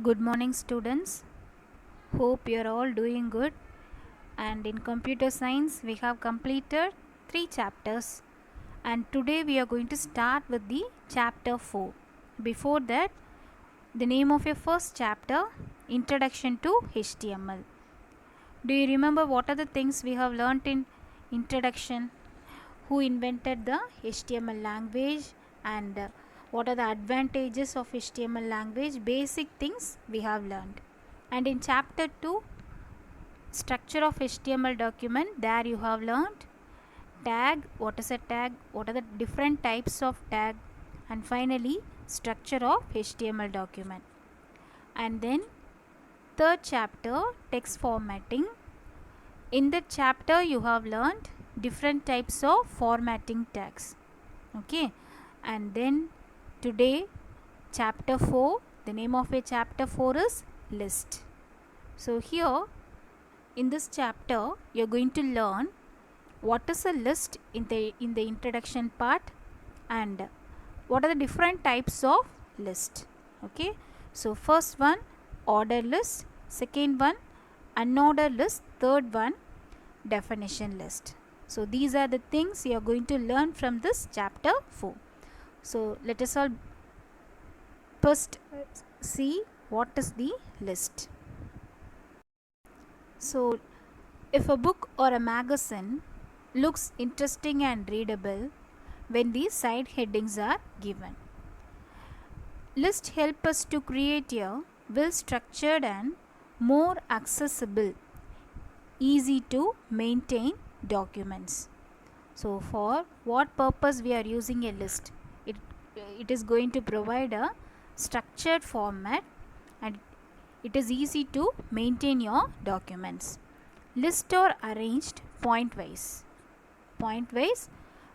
Good morning, students. Hope you're all doing good. And in computer science, we have completed 3 chapters. And today we are going to start with the chapter 4. Before that, the name of your first chapter, Introduction to HTML. Do you remember what are the things we have learnt in introduction? Who invented the HTML language and what are the advantages of HTML language? Basic things we have learned. And in chapter 2, structure of HTML document, there you have learned tag, what is a tag, what are the different types of tag, and finally structure of HTML document. And then third chapter, text formatting. In that chapter you have learned different types of formatting tags. Okay, and then today chapter 4, the name of a chapter 4 is list. So here in this chapter you are going to learn what is a list in the introduction part and what are the different types of list. Okay, so first one ordered list, second one unordered list, third one definition list. So these are the things you are going to learn from this chapter 4. So let us all first see what is the list. So if a book or a magazine looks interesting and readable when the side headings are given. List help us to create a well structured and more accessible, easy to maintain documents. So for what purpose we are using a list? It is going to provide a structured format and it is easy to maintain your documents. Lists are arranged point-wise. Point-wise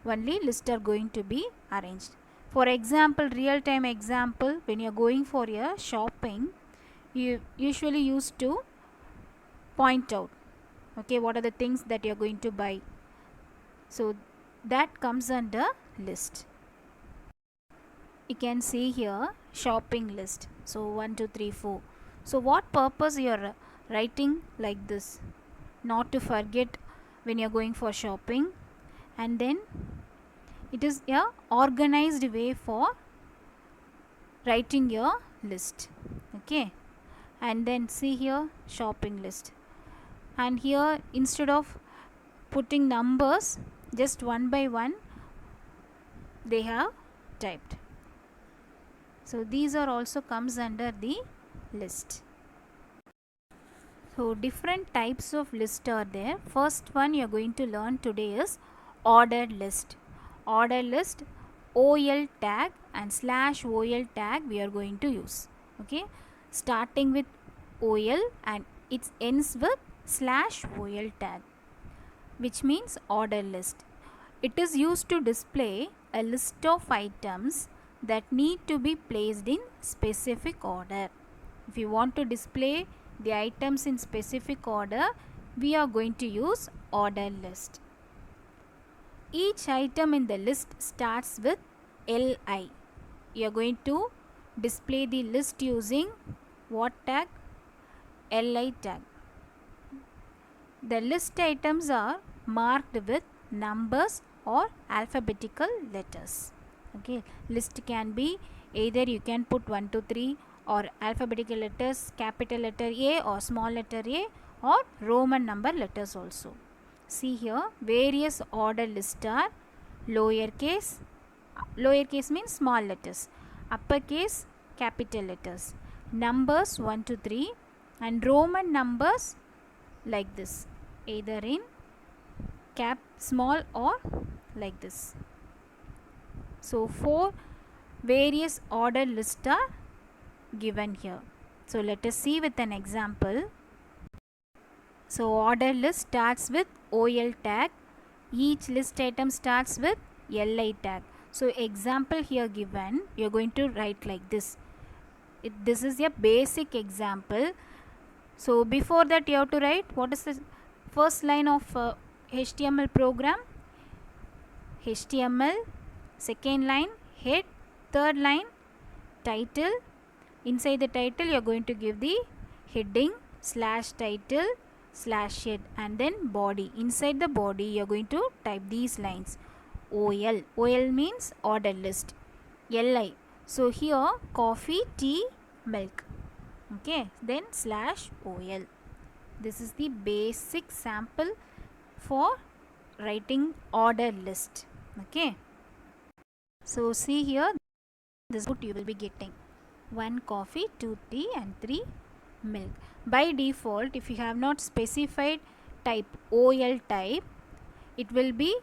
only lists are going to be arranged. For example, real-time example, when you are going for a shopping, you usually used to point out, okay, what are the things that you are going to buy. So that comes under list. You can see here shopping list. So 1, 2, 3, 4. So what purpose you are writing like this? Not to forget when you are going for shopping, and then it is a organized way for writing your list. Okay, and then see here shopping list, and here instead of putting numbers just one by one they have typed. So these are also comes under the list. So different types of list are there. First one you are going to learn today is ordered list. Ordered list, OL tag and /OL tag we are going to use. Okay, starting with OL and it ends with /OL tag, which means ordered list. It is used to display a list of items that need to be placed in specific order. If you want to display the items in specific order, we are going to use ordered list. Each item in the list starts with LI. You are going to display the list using what tag? LI tag. The list items are marked with numbers or alphabetical letters. Okay, list can be either you can put 1, 2, 3 or alphabetical letters, capital letter A or small letter A or Roman number letters also. See here various order list are lowercase means small letters, uppercase capital letters, numbers 1 to 3 and Roman numbers like this, either in cap small or like this. So 4 various order lists are given here. So let us see with an example. So order list starts with OL tag. Each list item starts with LI tag. So example here given, you are going to write like this. This is a basic example. So before that you have to write what is the first line of HTML program. HTML, second line head, third line title, Inside the title you are going to give the heading slash title slash head and then body. Inside the body you are going to type these lines. OL. OL means order list. LI. So here coffee, tea, milk. Okay. Then slash OL. This is the basic sample for writing order list. Okay. So see here, this output you will be getting 1 coffee, 2 tea and 3 milk. By default, if you have not specified type OL type, it will be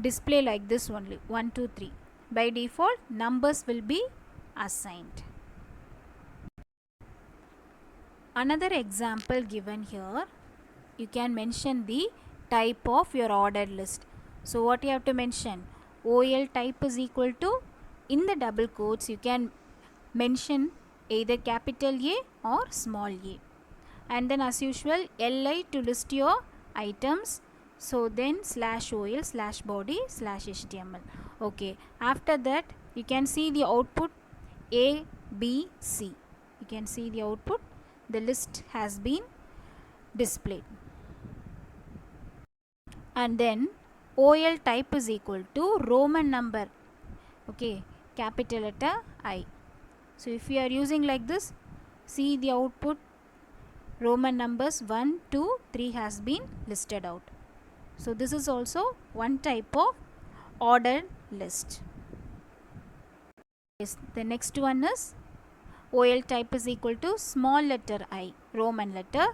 display like this only 1, 2, 3. By default, numbers will be assigned. Another example given here, you can mention the type of your ordered list. So what you have to mention? OL type is equal to, in the double quotes you can mention either capital A or small a. And then as usual LI to list your items. So then slash OL slash body slash HTML. Okay. After that you can see the output A, B, C. You can see the output. The list has been displayed. And then OL type is equal to Roman number. Okay, capital letter I. So if we are using like this, see the output Roman numbers 1, 2, 3 has been listed out. So this is also one type of ordered list. Yes, the next one is OL type is equal to small letter I, Roman letter,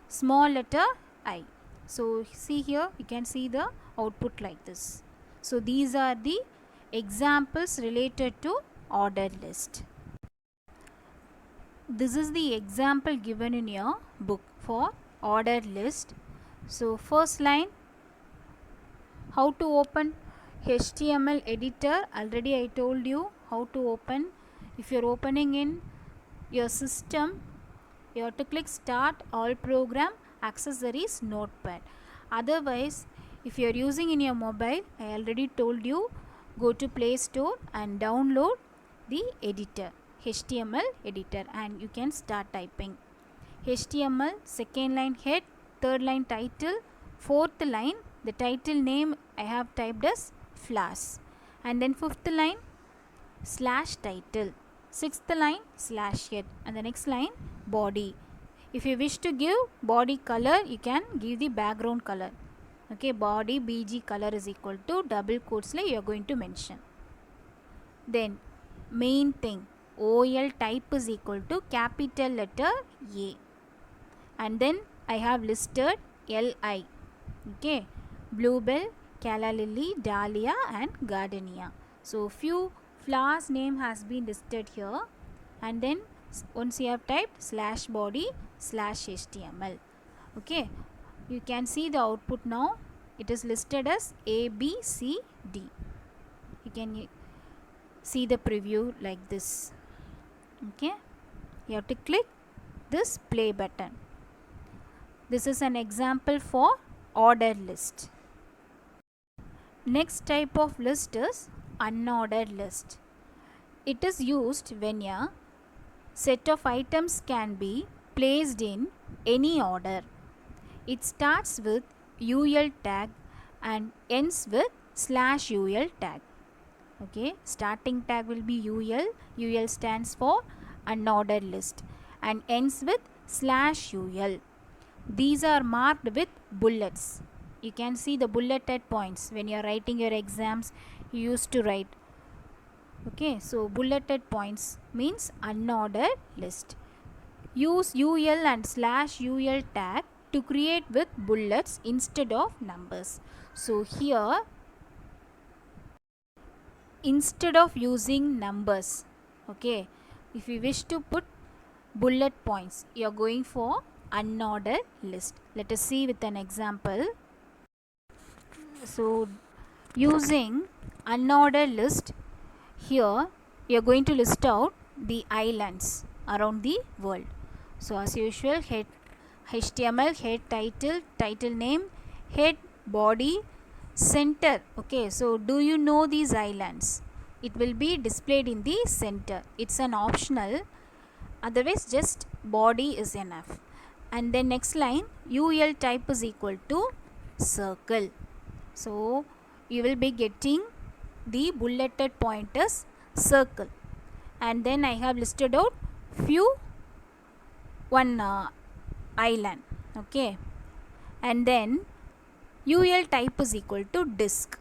small letter I. So see here, you can see the output like this. So these are the examples related to ordered list. This is the example given in your book for ordered list. So first line, how to open HTML editor. Already I told you how to open. If you are opening in your system, you have to click start all program accessories notepad. Otherwise, if you are using in your mobile, I already told you, go to Play Store and download the editor, HTML editor, and you can start typing. HTML, second line head, third line title, fourth line the title name I have typed as Flash, and then fifth line slash title, sixth line slash head, and the next line body. If you wish to give body color, you can give the background color. Okay, body BG color is equal to double quotes like you are going to mention. Then main thing, OL type is equal to capital letter A, and then I have listed LI. Okay, bluebell, calla lily, dahlia and gardenia. So few flowers name has been listed here, and then once you have typed slash body slash HTML. Okay, you can see the output now. It is listed as A, B, C, D. You can see the preview like this. Okay, you have to click this play button. This is an example for ordered list. Next type of list is unordered list. It is used when a set of items can be placed in any order. It starts with UL tag and ends with slash UL tag. Okay, starting tag will be UL. UL stands for unordered list and ends with slash UL. These are marked with bullets. You can see the bulleted points when you are writing your exams. You used to write. Okay, so bulleted points means unordered list. Use UL and slash UL tag to create with bullets instead of numbers. So here, instead of using numbers, okay, if you wish to put bullet points, you are going for unordered list. Let us see with an example. So using unordered list, here you are going to list out the islands around the world. So as usual, head HTML, head title, title name, head body, center. Okay, so do you know these islands? It will be displayed in the center. It's an optional. otherwise just body is enough. And then next line, UL type is equal to circle. So you will be getting the bulleted point as circle. And then I have listed out one island. Okay, and then UL type is equal to disk.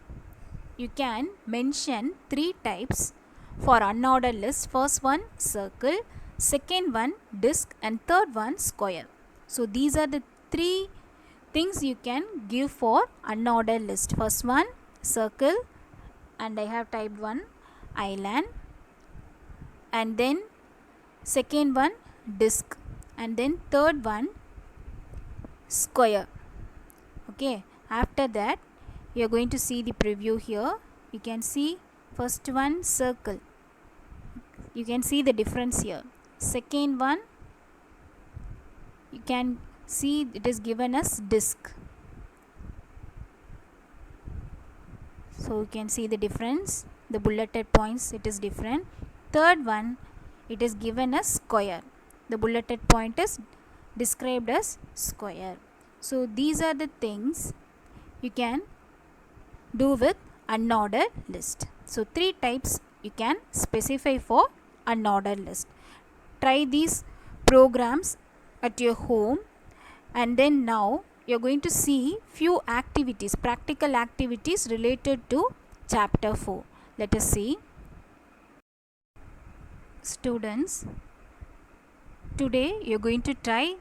You can mention 3 types for unordered list. First one circle, second one disk, and third one square. So these are the 3 things you can give for unordered list. First one circle, and I have typed one island, and then second one disk, and then third one square. Okay, after that you are going to see the preview here. You can see first one circle, you can see the difference here. Second one, you can see it is given as disk. So you can see the difference, the bulleted points, it is different. Third one, it is given as square. The bulleted point is described as square. So these are the things you can do with unordered list. So 3 types you can specify for unordered list. Try these programs at your home, and then now you are going to see few activities, practical activities related to chapter 4. Let us see. Students, today you are going to try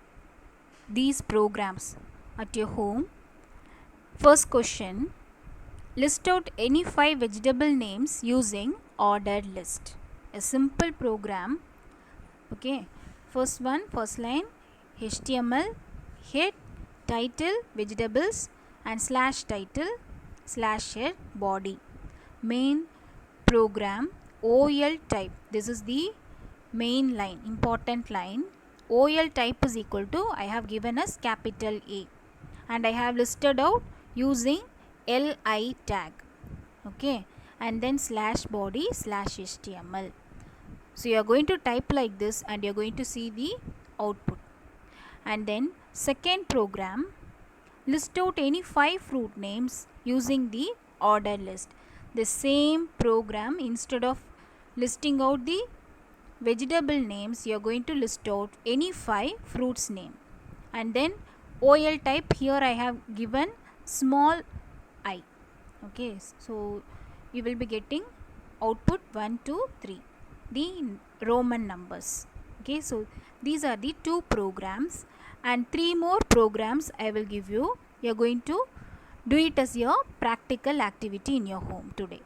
these programs at your home. First question, list out any 5 vegetable names using ordered list. A simple program. Okay, first one, first line, HTML, head, title, vegetables, and slash title, slash head, body. Main program, OL type. This is the main line, important line. OL type is equal to, I have given as capital A, and I have listed out using LI tag. Okay, and then slash body slash HTML. So you are going to type like this, and you are going to see the output. And then second program, list out any 5 fruit names using the ordered list. The same program, instead of listing out the vegetable names, you are going to list out any 5 fruits name. And then OL type, here I have given small I. Okay, so you will be getting output 1, 2, 3, the Roman numbers. Okay, so these are the 2 programs, and 3 more programs I will give you. You are going to do it as your practical activity in your home today.